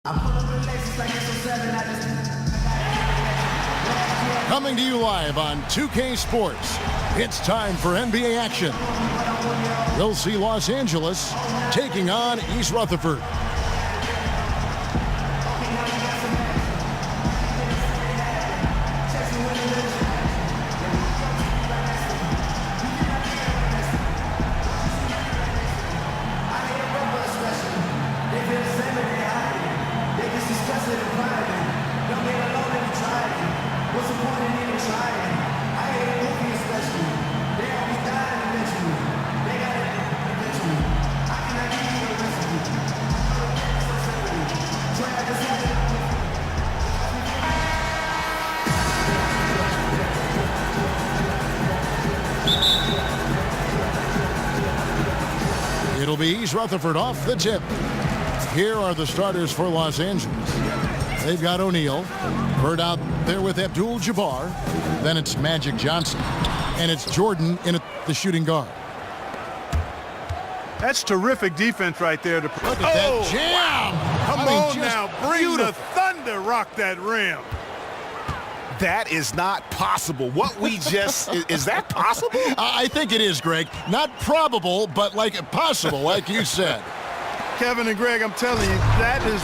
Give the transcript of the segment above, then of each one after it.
Coming to you live on 2K Sports, it's time for NBA action. We'll see Los Angeles taking on East Rutherford. It'll be East Rutherford off the tip. Here are the starters for Los Angeles. They've got O'Neal. Bird out there with Abdul-Jabbar. Then it's Magic Johnson. And it's Jordan in at the shooting guard. That's terrific defense right there. Look at that jam! Come on now, bring the thunder, rock that rim. That is not possible. What we just, is that possible? I think it is, Greg. Not probable, but like possible, like you said. Kevin and Greg, I'm telling you, that is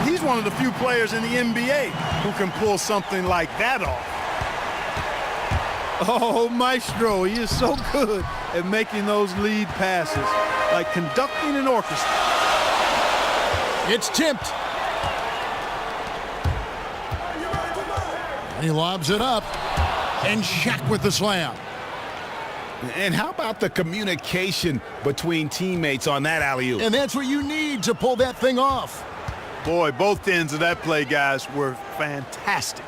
he's one of the few players in the NBA who can pull something like that off. Oh, Maestro, he is so good at making those lead passes, like conducting an orchestra. It's tipped. He lobs it up, and Shaq with the slam. And how about the communication between teammates on that alley-oop? And that's what you need to pull that thing off. Boy, both ends of that play, guys, were fantastic.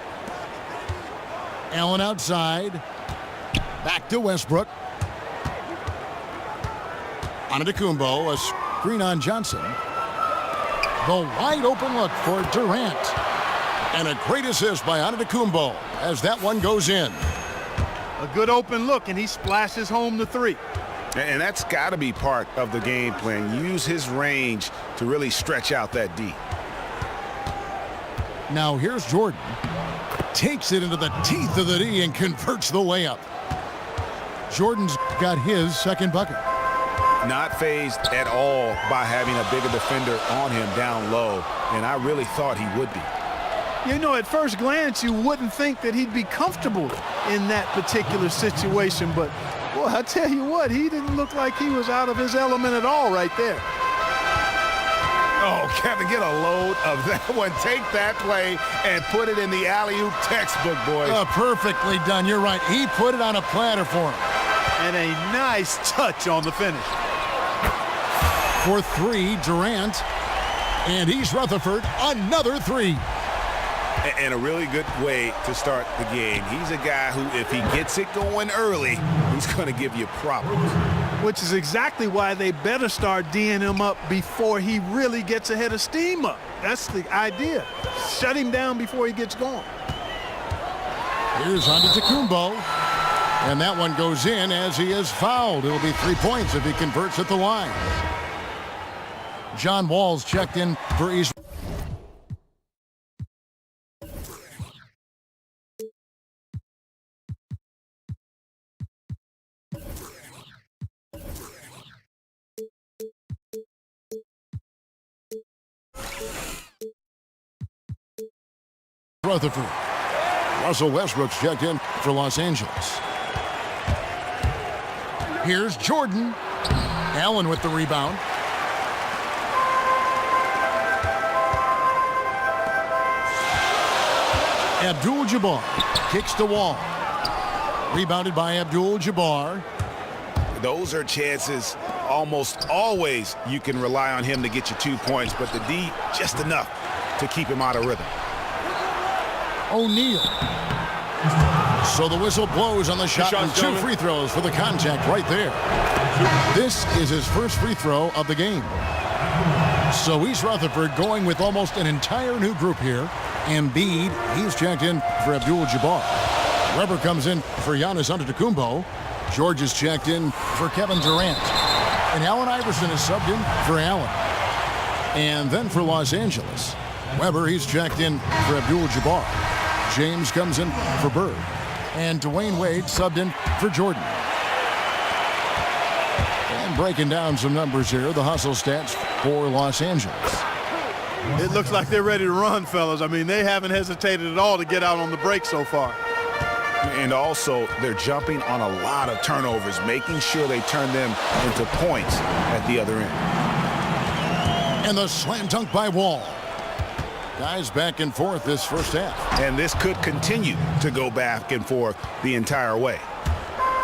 Allen outside. Back to Westbrook. Antetokounmpo, a screen on Johnson. The wide open look for Durant. And a great assist by Antetokounmpo as that one goes in. A good open look, and he splashes home the three. And that's got to be part of the game plan. Use his range to really stretch out that D. Now here's Jordan. Takes it into the teeth of the D and converts the layup. Jordan's got his second bucket. Not fazed at all by having a bigger defender on him down low, and I really thought he would be. You know, at first glance, you wouldn't think that he'd be comfortable in that particular situation, but, boy, I tell you what, he didn't look like he was out of his element at all right there. Oh, Kevin, get a load of that one. Take that play and put it in the alley-oop textbook, boys. Perfectly done. You're right. He put it on a platter for him. And a nice touch on the finish. For three, Durant. And East Rutherford, another three. And a really good way to start the game. He's a guy who, if he gets it going early, he's going to give you problems. Which is exactly why they better start D'ing him up before he really gets ahead of steam up. That's the idea. Shut him down before he gets going. Here's Antetokounmpo. And that one goes in as he is fouled. It'll be 3 points if he converts at the line. John Wall's checked in for East. Rutherford. Russell Westbrook's checked in for Los Angeles. Here's Jordan. Allen with the rebound. Abdul-Jabbar kicks the wall. Rebounded by Abdul-Jabbar. Those are chances almost always you can rely on him to get you 2 points, but the D just enough to keep him out of rhythm. O'Neal. So the whistle blows on the shot and two free throws for the contact right there. This is his first free throw of the game. So East Rutherford going with almost an entire new group here. Embiid, he's checked in for Abdul-Jabbar. Weber comes in for Giannis Antetokounmpo. George is checked in for Kevin Durant. And Allen Iverson is subbed in for Allen. And then for Los Angeles, Weber, he's checked in for Abdul-Jabbar. James comes in for Bird. And Dwayne Wade subbed in for Jordan. And breaking down some numbers here, the hustle stats for Los Angeles. It looks like they're ready to run, fellas. I mean, they haven't hesitated at all to get out on the break so far. And also, they're jumping on a lot of turnovers, making sure they turn them into points at the other end. And the slam dunk by Wall. Guys back and forth this first half. And this could continue to go back and forth the entire way.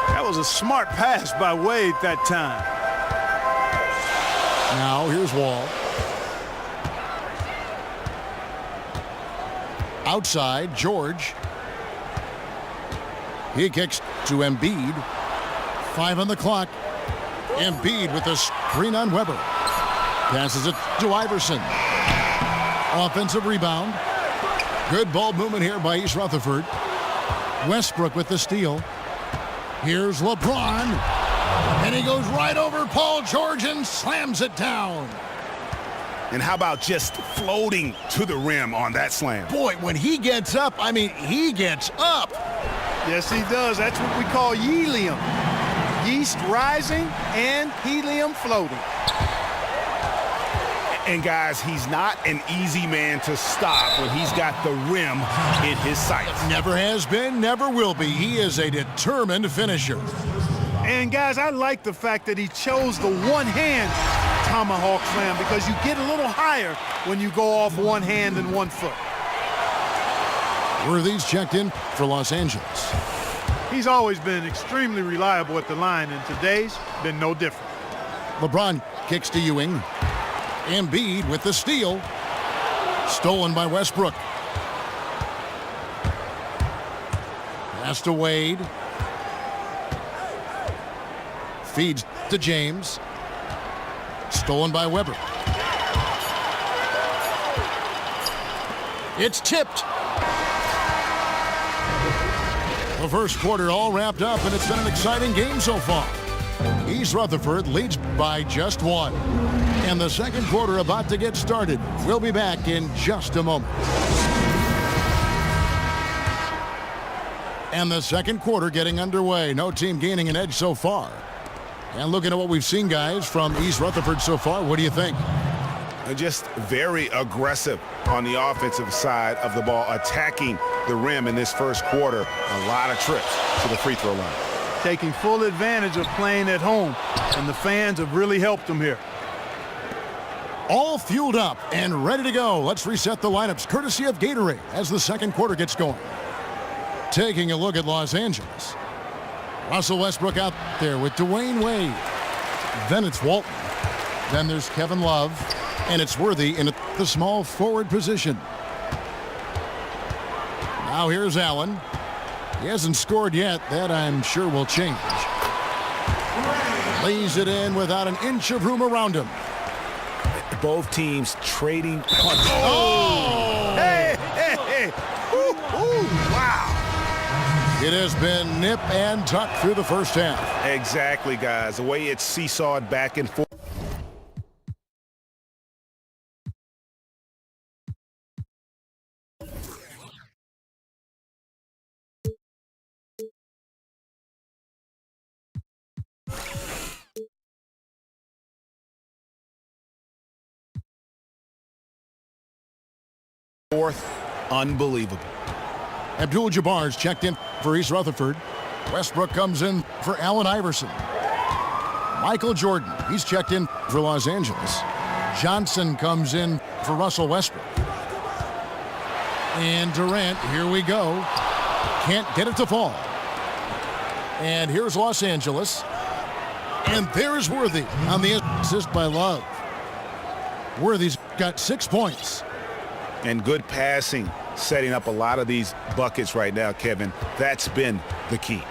That was a smart pass by Wade that time. Now here's Wall. Outside, George. He kicks to Embiid. 5 on the clock. Embiid with the screen on Weber. Passes it to Iverson. Offensive rebound. Good ball movement here by East Rutherford. Westbrook with the steal. Here's LeBron. And he goes right over Paul George and slams it down. And how about just floating to the rim on that slam? Boy, when he gets up, I mean, he gets up. Yes, he does. That's what we call helium. Yeast rising and helium floating. And guys, he's not an easy man to stop when he's got the rim in his sights. Never has been, never will be. He is a determined finisher. And guys, I like the fact that he chose the one-hand tomahawk slam because you get a little higher when you go off one hand and 1 foot. Worthy's checked in for Los Angeles. He's always been extremely reliable at the line, and today's been no different. LeBron kicks to Ewing. Embiid with the steal. Stolen by Westbrook. Pass to Wade. Feeds to James. Stolen by Weber. It's tipped. The first quarter all wrapped up, and it's been an exciting game so far. East Rutherford leads by just 1. And the second quarter about to get started. We'll be back in just a moment. And the second quarter getting underway. No team gaining an edge so far. And looking at what we've seen, guys, from East Rutherford so far, what do you think? Just very aggressive on the offensive side of the ball, attacking the rim in this first quarter. A lot of trips to the free throw line. Taking full advantage of playing at home, and the fans have really helped them here. All fueled up and ready to go. Let's reset the lineups courtesy of Gatorade as the second quarter gets going. Taking a look at Los Angeles. Russell Westbrook out there with Dwayne Wade. Then it's Walton. Then there's Kevin Love. And it's Worthy in the small forward position. Now here's Allen. He hasn't scored yet. That I'm sure will change. Lays it in without an inch of room around him. Both teams trading punches. Oh! Hey, hey, hey. Ooh, ooh, wow. It has been nip and tuck through the first half. Exactly, guys. The way it's seesawed back and forth. Unbelievable. Abdul-Jabbar's checked in for East Rutherford. Westbrook comes in for Allen Iverson. Michael Jordan, he's checked in for Los Angeles. Johnson comes in for Russell Westbrook. And Durant, here we go. Can't get it to fall. And here's Los Angeles. And there's Worthy on the assist by Love. Worthy's got 6 points. And good passing, setting up a lot of these buckets right now, Kevin. That's been the key.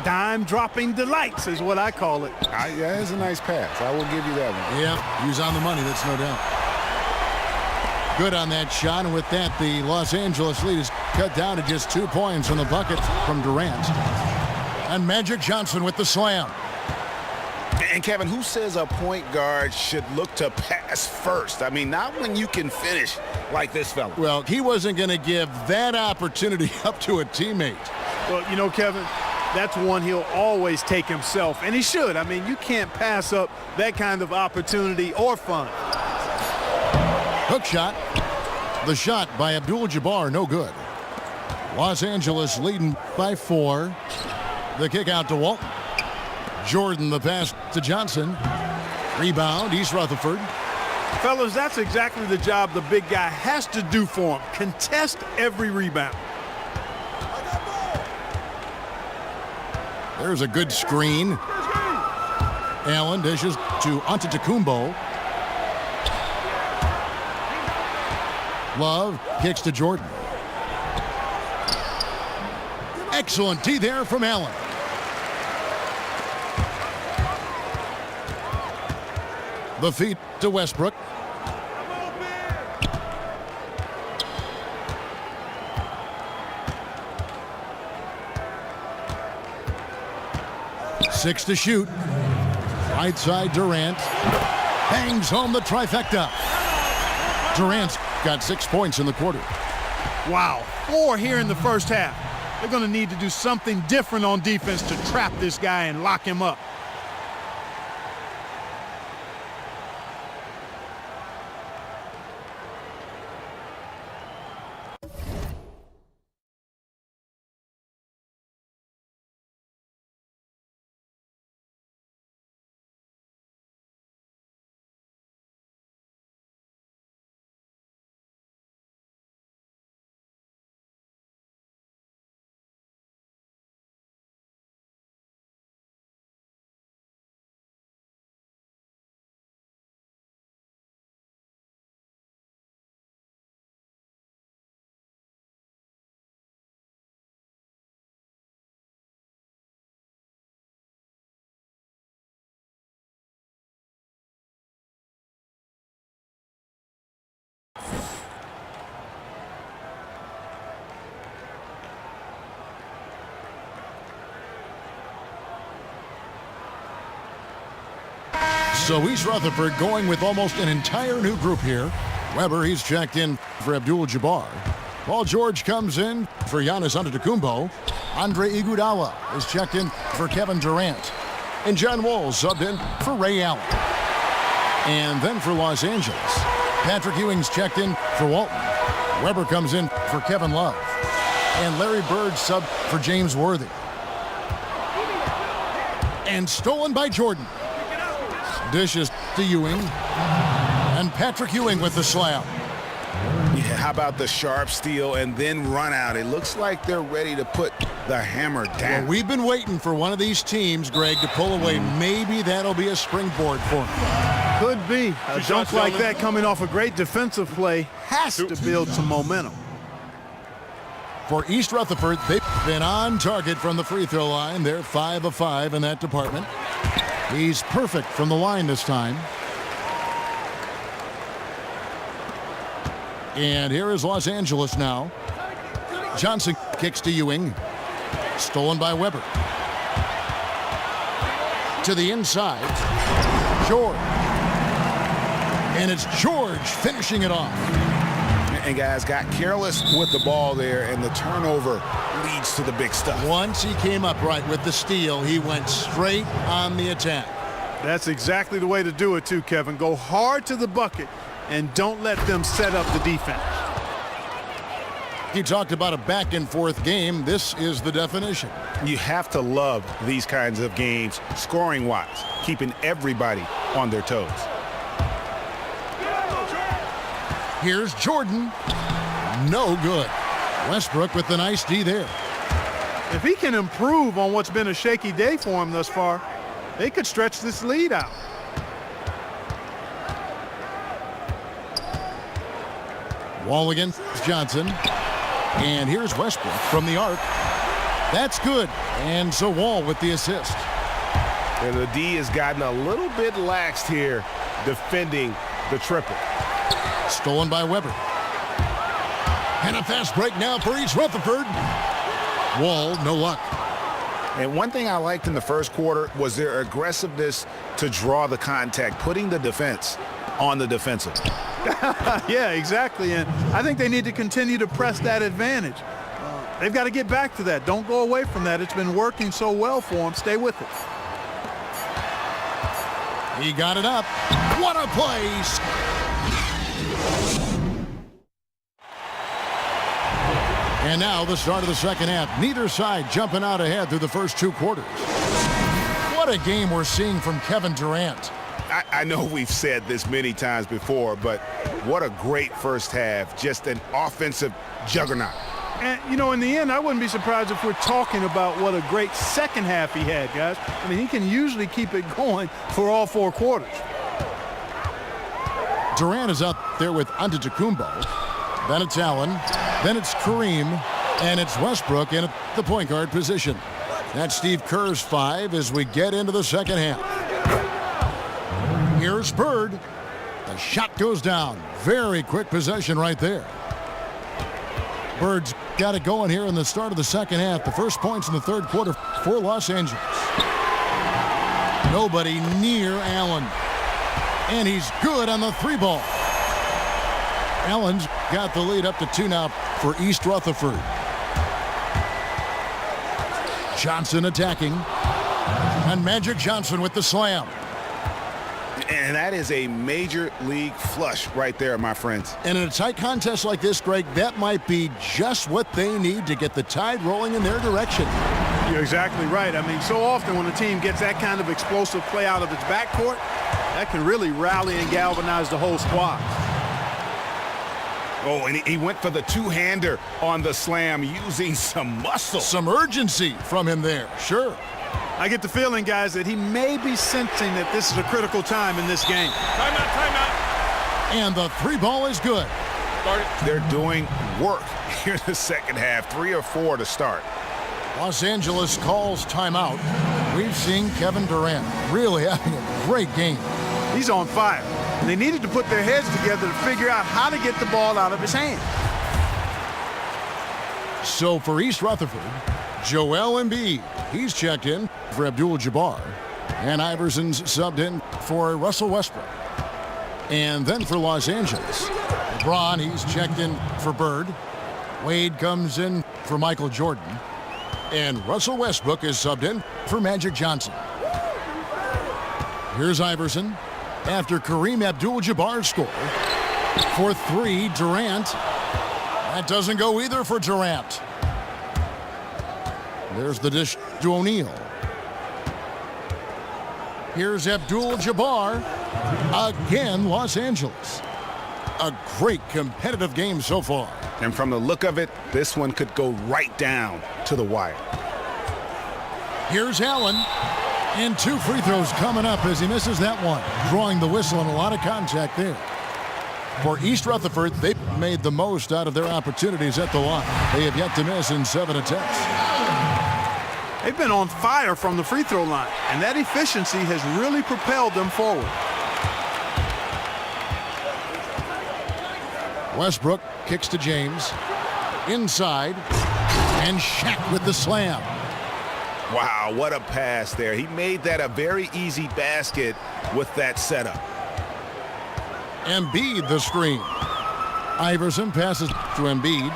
Dime-dropping delights is what I call it. Yeah, it's a nice pass. I will give you that one. Yeah, he's on the money, that's no doubt. Good on that shot, and with that, the Los Angeles lead is cut down to just 2 points on the bucket from Durant. And Magic Johnson with the slam. And Kevin, who says a point guard should look to pass first? I mean, not when you can finish like this fella. Well, he wasn't going to give that opportunity up to a teammate. Well, you know, Kevin, that's one he'll always take himself, and he should. I mean, you can't pass up that kind of opportunity or fun. Hook shot. The shot by Abdul-Jabbar, no good. Los Angeles leading by 4. The kick out to Walton. Jordan the pass to Johnson. Rebound, East Rutherford. Fellas, that's exactly the job the big guy has to do for him. Contest every rebound. There's a good screen. Allen dishes to Antetokounmpo. Love kicks to Jordan. Excellent D there from Allen. The feed to Westbrook. Six to shoot. Right side Durant. Bangs home the trifecta. Durant's got 6 points in the quarter. Wow, 4 here in the first half. They're going to need to do something different on defense to trap this guy and lock him up. So East Rutherford going with almost an entire new group here. Weber, he's checked in for Abdul-Jabbar. Paul George comes in for Giannis Antetokounmpo. Andre Iguodala is checked in for Kevin Durant. And John Wall subbed in for Ray Allen. And then for Los Angeles, Patrick Ewing's checked in for Walton. Weber comes in for Kevin Love. And Larry Bird subbed for James Worthy. And stolen by Jordan. Dishes to Ewing. And Patrick Ewing with the slam. Yeah, how about the sharp steal and then run out? It looks like they're ready to put the hammer down. Well, we've been waiting for one of these teams, Greg, to pull away. Maybe that'll be a springboard for them. Could be. A dunk like that coming off a great defensive play has to build some momentum. For East Rutherford, they've been on target from the free throw line. They're 5 of 5 in that department. He's perfect from the line this time. And here is Los Angeles now. Johnson kicks to Ewing. Stolen by Weber. To the inside. George. And it's George finishing it off. And guys got careless with the ball there, and the turnover leads to the big stuff. Once he came up right with the steal, he went straight on the attack. That's exactly the way to do it too, Kevin. Go hard to the bucket and don't let them set up the defense. He talked about a back and forth game. This is the definition. You have to love these kinds of games, scoring-wise, keeping everybody on their toes. Here's Jordan. No good. Westbrook with the nice D there. If he can improve on what's been a shaky day for him thus far, they could stretch this lead out. Wall against Johnson. And here's Westbrook from the arc. That's good. And so Wall with the assist. And the D has gotten a little bit laxed here defending the triple. Stolen by Weber. And a fast break now for East Rutherford. Wall, no luck. And one thing I liked in the first quarter was their aggressiveness to draw the contact, putting the defense on the defensive. Yeah, exactly. And I think they need to continue to press that advantage. They've got to get back to that. Don't go away from that. It's been working so well for them. Stay with it. He got it up. What a play. And now the start of the second half. Neither side jumping out ahead through the first two quarters. What a game we're seeing from Kevin Durant. I know we've said this many times before, but what a great first half. Just an offensive juggernaut. And, you know, in the end, I wouldn't be surprised if we're talking about what a great second half he had, guys. I mean, he can usually keep it going for all four quarters. Durant is out there with Antetokounmpo. Then it's Allen. Then it's Kareem. And it's Westbrook in the point guard position. That's Steve Kerr's 5 as we get into the second half. Here's Bird. The shot goes down. Very quick possession right there. Bird's got it going here in the start of the second half. The first points in the third quarter for Los Angeles. Nobody near Allen. And he's good on the 3-ball. Allen's got the lead up to 2 now for East Rutherford. Johnson attacking. And Magic Johnson with the slam. And that is a major league flush right there, my friends. And in a tight contest like this, Greg, that might be just what they need to get the tide rolling in their direction. You're exactly right. I mean, so often when a team gets that kind of explosive play out of its backcourt, that can really rally and galvanize the whole squad. Oh, and he went for the two-hander on the slam using some muscle. Some urgency from him there, sure. I get the feeling, guys, that he may be sensing that this is a critical time in this game. Timeout. And the 3-ball is good. They're doing work here in the second half. 3 or 4 to start. Los Angeles calls timeout. We've seen Kevin Durant really having a great game. He's on fire. And they needed to put their heads together to figure out how to get the ball out of his hand. So for East Rutherford, Joel Embiid. He's checked in for Abdul-Jabbar. And Iverson's subbed in for Russell Westbrook. And then for Los Angeles, LeBron, he's checked in for Bird. Wade comes in for Michael Jordan. And Russell Westbrook is subbed in for Magic Johnson. Here's Iverson after Kareem Abdul-Jabbar score. For 3, Durant. That doesn't go either for Durant. There's the dish to O'Neal. Here's Abdul-Jabbar. Again, Los Angeles. A great competitive game so far. And from the look of it, this one could go right down to the wire. Here's Allen. And 2 free throws coming up as he misses that one. Drawing the whistle and a lot of contact there. For East Rutherford, they made the most out of their opportunities at the line. They have yet to miss in 7 attempts. They've been on fire from the free throw line, and that efficiency has really propelled them forward. Westbrook kicks to James. Inside. And Shaq with the slam. Wow, what a pass there. He made that a very easy basket with that setup. Embiid the screen. Iverson passes to Embiid.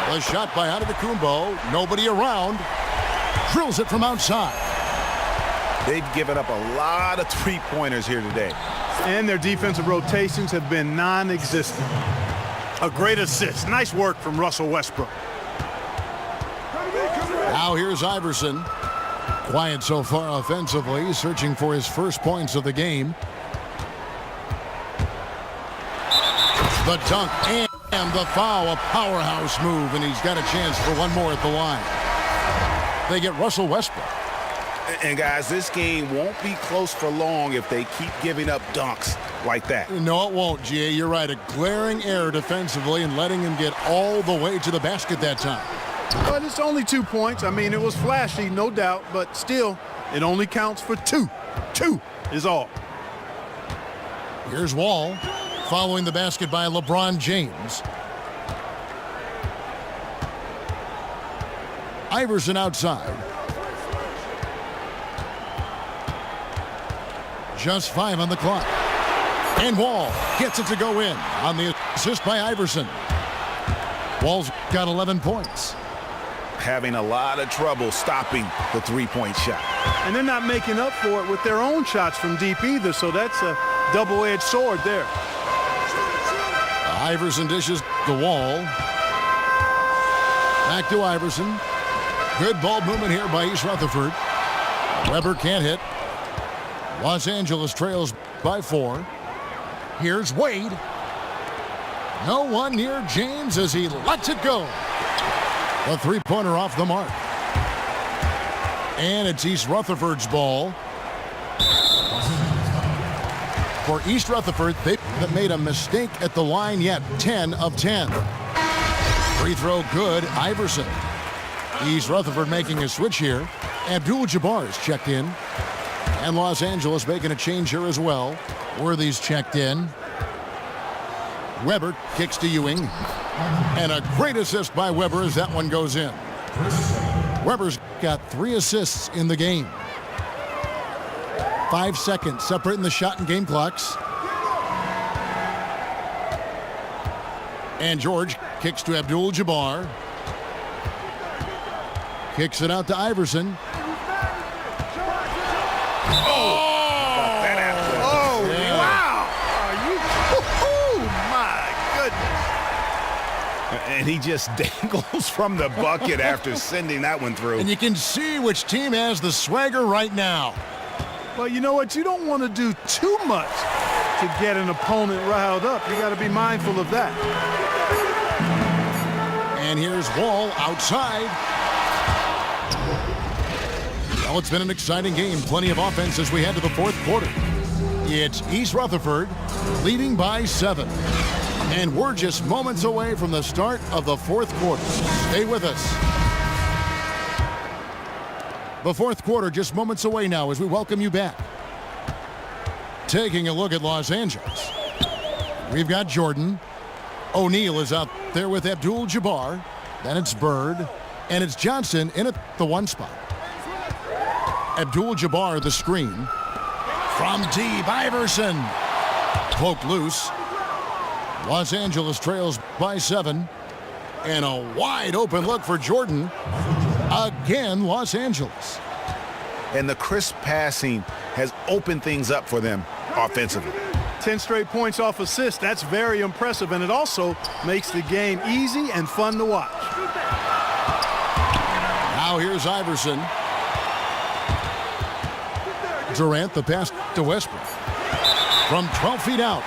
The shot by Antetokounmpo. Nobody around. Drills it from outside. They've given up a lot of three-pointers here today. And their defensive rotations have been non-existent. A great assist. Nice work from Russell Westbrook. Now here's Iverson. Quiet so far offensively, searching for his first points of the game. The dunk and the foul, a powerhouse move, and he's got a chance for one more at the line. They get Russell Westbrook. And guys, this game won't be close for long if they keep giving up dunks like that. No, it won't, G.A. You're right. A glaring error defensively and letting him get all the way to the basket that time. But it's only 2 points. I mean, it was flashy, no doubt, but still, it only counts for 2. 2 is all. Here's Wall following the basket by LeBron James. Iverson outside. Just 5 on the clock. And Wall gets it to go in on the assist by Iverson. Wall's got 11 points. Having a lot of trouble stopping the three-point shot. And they're not making up for it with their own shots from deep either, so that's a double-edged sword there. Iverson dishes the Wall. Back to Iverson. Good ball movement here by East Rutherford. Weber can't hit. Los Angeles trails by 4. Here's Wade. No one near James as he lets it go. A three-pointer off the mark. And it's East Rutherford's ball. For East Rutherford, they haven't made a mistake at the line yet. 10 of 10. Free throw good, Iverson. East Rutherford making a switch here. Abdul-Jabbar is checked in. And Los Angeles making a change here as well. Worthy's checked in. Weber kicks to Ewing. And a great assist by Weber as that one goes in. Weber's got 3 assists in the game. 5 seconds separating the shot and game clocks. And George kicks to Abdul-Jabbar. Kicks it out to Iverson. And he just dangles from the bucket after sending that one through. And you can see which team has the swagger right now. Well, you know what? You don't want to do too much to get an opponent riled up. You got to be mindful of that. And here's Wall outside. Well, it's been an exciting game. Plenty of offense as we head to the fourth quarter. It's East Rutherford leading by 7. And we're just moments away from the start of the fourth quarter. Stay with us. The fourth quarter just moments away now as we welcome you back. Taking a look at Los Angeles. We've got Jordan. O'Neal is out there with Abdul-Jabbar. Then it's Bird. And it's Johnson in at the 1 spot. Abdul-Jabbar the screen. From deep, Iverson. Poked loose. Los Angeles trails by 7. And a wide open look for Jordan. Again, Los Angeles. And the crisp passing has opened things up for them offensively. 10 straight points off assist. That's very impressive. And it also makes the game easy and fun to watch. Now here's Iverson. Durant, the pass to Westbrook. From 12 feet out.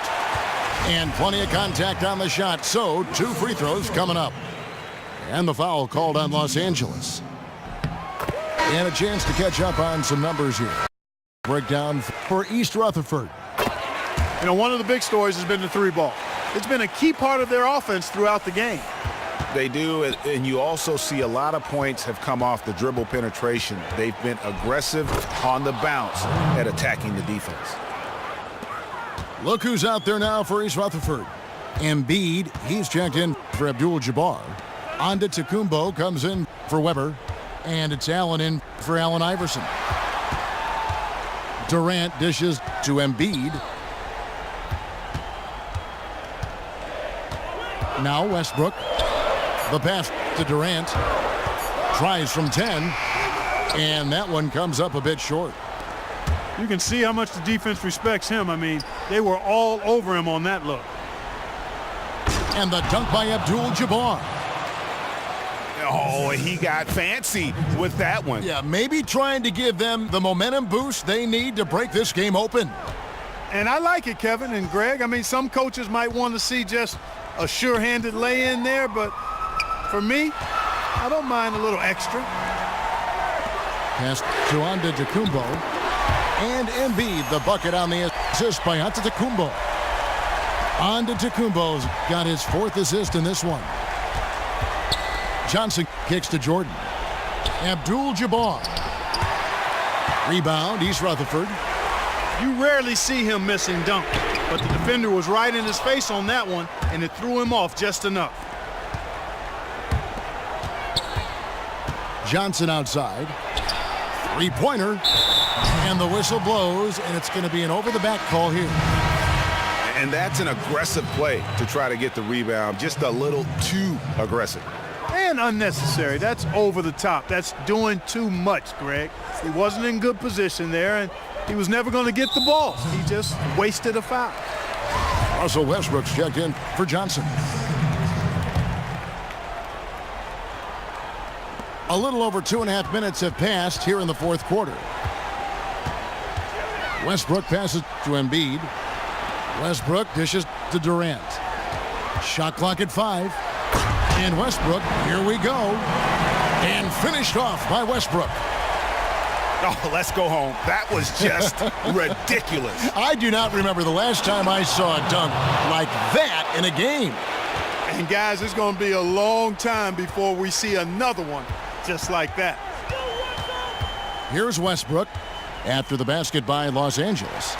And plenty of contact on the shot. So 2 free throws coming up. And the foul called on Los Angeles. And a chance to catch up on some numbers here. Breakdown for East Rutherford. You know, one of the big stories has been the 3-ball. It's been a key part of their offense throughout the game. They do, and you also see a lot of points have come off the dribble penetration. They've been aggressive on the bounce at attacking the defense. Look who's out there now for East Rutherford. Embiid, he's checked in for Abdul-Jabbar. Antetokounmpo comes in for Weber. And it's Allen in for Allen Iverson. Durant dishes to Embiid. Now Westbrook. The pass to Durant. Tries from 10. And that one comes up a bit short. You can see how much the defense respects him. I mean, they were all over him on that look. And the dunk by Abdul-Jabbar. Oh, he got fancy with that one. Yeah, maybe trying to give them the momentum boost they need to break this game open. And I like it, Kevin and Greg. I mean, some coaches might want to see just a sure-handed lay-in there, but for me, I don't mind a little extra. Pass to Antetokounmpo. And Embiid, the bucket on the assist by Antetokounmpo. Antetokounmpo's got his 4th assist in this one. Johnson kicks to Jordan. Abdul-Jabbar. Rebound, East Rutherford. You rarely see him missing dunk, but the defender was right in his face on that one, and it threw him off just enough. Johnson outside. 3-pointer. And the whistle blows, and it's going to be an over-the-back call here. And that's an aggressive play to try to get the rebound. Just a little too aggressive. And unnecessary. That's over the top. That's doing too much, Greg. He wasn't in good position there, and he was never going to get the ball. He just wasted a foul. Russell Westbrook's checked in for Johnson. A little over 2.5 minutes have passed here in the fourth quarter. Westbrook passes to Embiid. Westbrook dishes to Durant. Shot clock at 5. And Westbrook, here we go. And finished off by Westbrook. Oh, let's go home. That was just ridiculous. I do not remember the last time I saw a dunk like that in a game. And guys, it's going to be a long time before we see another one just like that. Here's Westbrook after the basket by Los Angeles.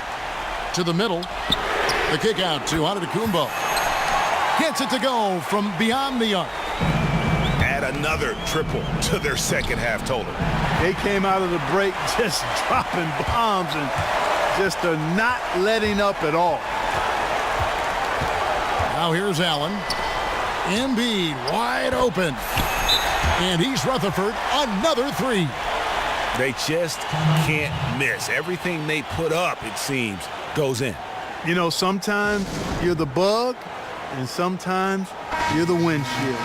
To the middle. The kick out to Antetokounmpo. Gets it to go from beyond the arc. Add another triple to their second half total. They came out of the break just dropping bombs and just are not letting up at all. Now here's Allen. Embiid wide open. And he's Rutherford, another 3. They just can't miss. Everything they put up, it seems, goes in. You know, sometimes you're the bug, and sometimes you're the windshield.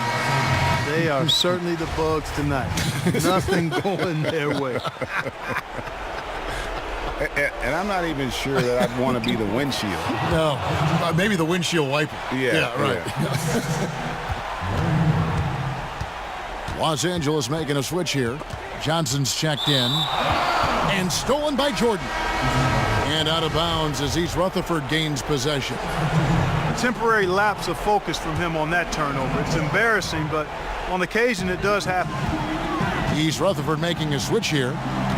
They are certainly the bugs tonight. Nothing going their way. And I'm not even sure that I'd want to be the windshield. No, maybe the windshield wiper. Yeah, right. Yeah. Los Angeles making a switch here. Johnson's checked in. And stolen by Jordan. And out of bounds as East Rutherford gains possession. Temporary lapse of focus from him on that turnover. It's embarrassing, but on occasion it does happen. East Rutherford making a switch here.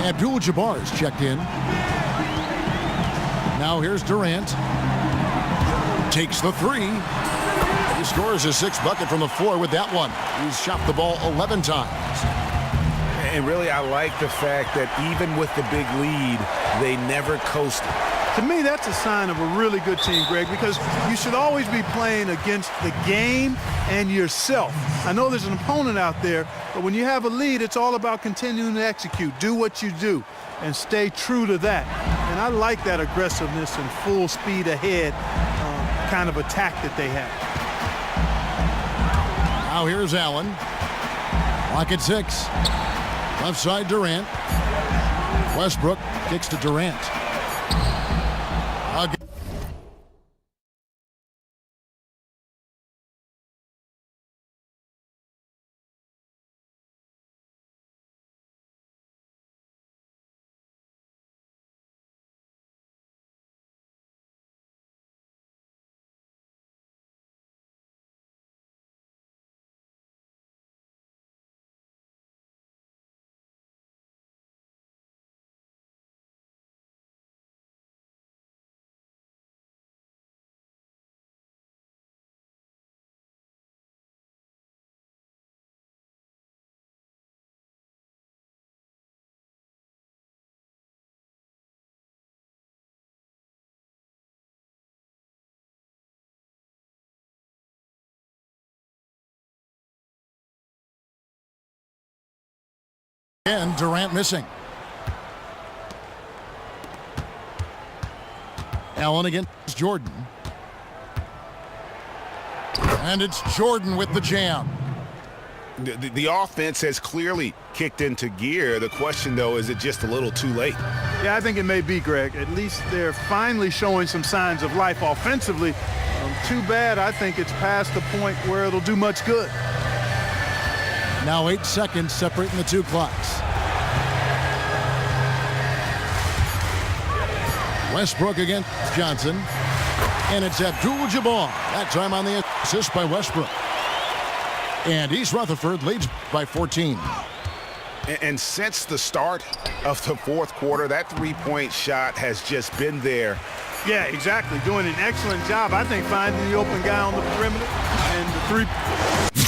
Abdul-Jabbar's checked in. Now here's Durant. Takes the 3. He scores his 6th bucket from the floor with that one. He's shot the ball 11 times. And really, I like the fact that even with the big lead, they never coasted. To me, that's a sign of a really good team, Greg, because you should always be playing against the game and yourself. I know there's an opponent out there, but when you have a lead, it's all about continuing to execute. Do what you do and stay true to that. And I like that aggressiveness and full speed ahead kind of attack that they have. Now here's Allen. Clock at 6. Left side Durant. Westbrook kicks to Durant. And Durant missing. Allen against Jordan. And it's Jordan with the jam. The offense has clearly kicked into gear. The question, though, is it just a little too late? Yeah, I think it may be, Greg. At least they're finally showing some signs of life offensively. Too bad I think it's past the point where it'll do much good. Now 8 seconds separating the 2 clocks. Westbrook against Johnson. And it's Abdul-Jabbar. That time on the assist by Westbrook. And East Rutherford leads by 14. And since the start of the fourth quarter, that three-point shot has just been there. Yeah, exactly. Doing an excellent job, I think, finding the open guy on the perimeter and the three.